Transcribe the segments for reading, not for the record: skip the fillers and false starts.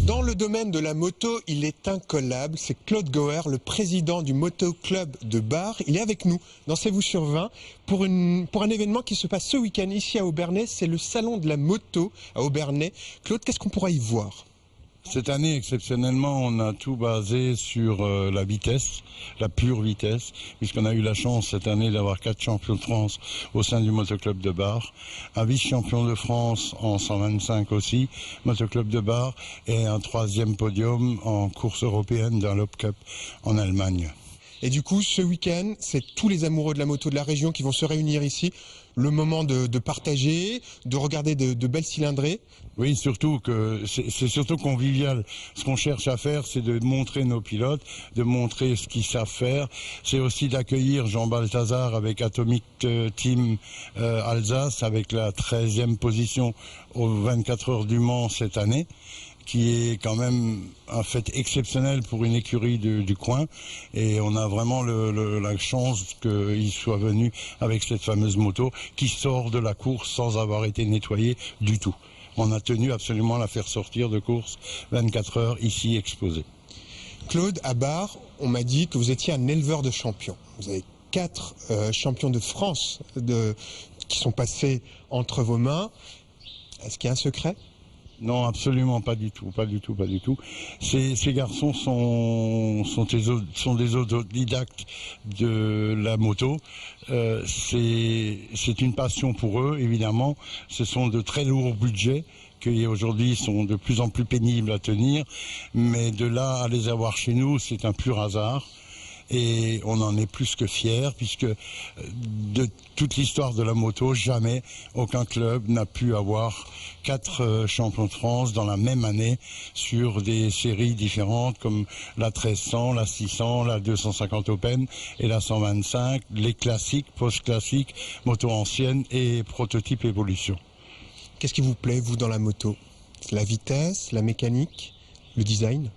Dans le domaine de la moto, il est incollable. C'est Claude Goer, le président du Moto Club de Bar. Il est avec nous dans C'est vous sur 20 pour un événement qui se passe ce week-end ici à Obernai. C'est le salon de la moto à Obernai. Claude, qu'est-ce qu'on pourra y voir ? Cette année, exceptionnellement, on a tout basé sur la vitesse, la pure vitesse, puisqu'on a eu la chance cette année d'avoir 4 champions de France au sein du Motoclub de Bar, un vice-champion de France en 125 aussi, Motoclub de Bar, et un 3e podium en course européenne d'un Lop Cup en Allemagne. Et du coup, ce week-end, c'est tous les amoureux de la moto de la région qui vont se réunir ici. Le moment de partager, de regarder de belles cylindrées. Oui, surtout que c'est surtout convivial. Ce qu'on cherche à faire, c'est de montrer nos pilotes, de montrer ce qu'ils savent faire. C'est aussi d'accueillir Jean Balthazar avec Atomic Team Alsace, avec la 13e position aux 24 heures du Mans cette année, qui est quand même un fait exceptionnel pour une écurie du coin. Et on a vraiment la chance qu'il soit venu avec cette fameuse moto qui sort de la course sans avoir été nettoyée du tout. On a tenu absolument à la faire sortir de course 24 heures ici exposée. Claude, à Bar, on m'a dit que vous étiez un éleveur de champions. Vous avez 4 champions de France qui sont passés entre vos mains. Est-ce qu'il y a un secret ? Non, absolument pas du tout, pas du tout. Ces garçons sont des autodidactes de la moto. C'est une passion pour eux, évidemment. Ce sont de très lourds budgets qui aujourd'hui sont de plus en plus pénibles à tenir. Mais de là à les avoir chez nous, c'est un pur hasard. Et on en est plus que fiers, puisque de toute l'histoire de la moto, jamais aucun club n'a pu avoir 4 champions de France dans la même année sur des séries différentes comme la 1300, la 600, la 250 Open et la 125, les classiques, post-classiques, moto anciennes et prototype évolution. Qu'est-ce qui vous plaît, vous, dans la moto ? La vitesse, la mécanique, le design ?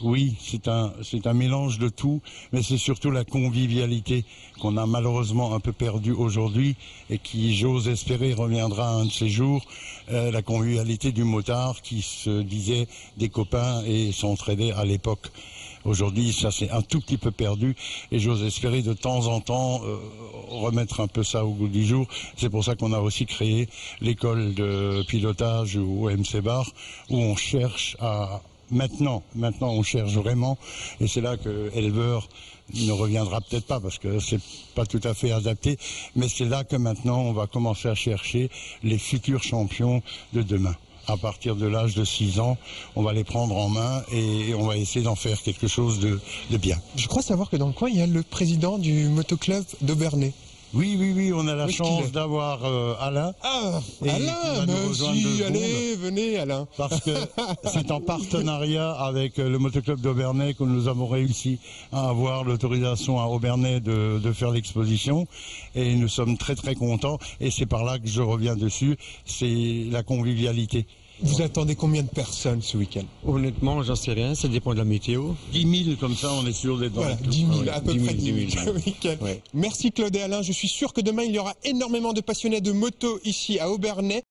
Oui, c'est un mélange de tout, mais c'est surtout la convivialité qu'on a malheureusement un peu perdue aujourd'hui et qui, j'ose espérer, reviendra un de ces jours. La convivialité du motard qui se disait des copains et s'entraidait à l'époque. Aujourd'hui, ça c'est un tout petit peu perdu et j'ose espérer de temps en temps remettre un peu ça au goût du jour. C'est pour ça qu'on a aussi créé l'école de pilotage au MC Bar où on cherche à... Maintenant, on cherche vraiment, et c'est là que éleveur ne reviendra peut-être pas parce que c'est pas tout à fait adapté, mais c'est là que maintenant on va commencer à chercher les futurs champions de demain. À partir de l'âge de 6 ans, on va les prendre en main et on va essayer d'en faire quelque chose de bien. Je crois savoir que dans le coin, il y a le président du motoclub d'Obernai. Oui, on a la chance d'avoir Alain. Ah, Alain, merci, allez, venez Alain. Parce que c'est en partenariat avec le Motoclub d'Obernai que nous avons réussi à avoir l'autorisation à Obernai de faire l'exposition. Et nous sommes très très contents. Et c'est par là que je reviens dessus, c'est la convivialité. Vous attendez combien de personnes ce week-end ? Honnêtement, j'en sais rien, ça dépend de la météo. 10 000 comme ça, on est sûr d'être dans voilà, le tout. 10 000, à peu près 10 000 ce week-end. Ouais. Merci Claude et Alain, je suis sûr que demain il y aura énormément de passionnés de moto ici à Obernai.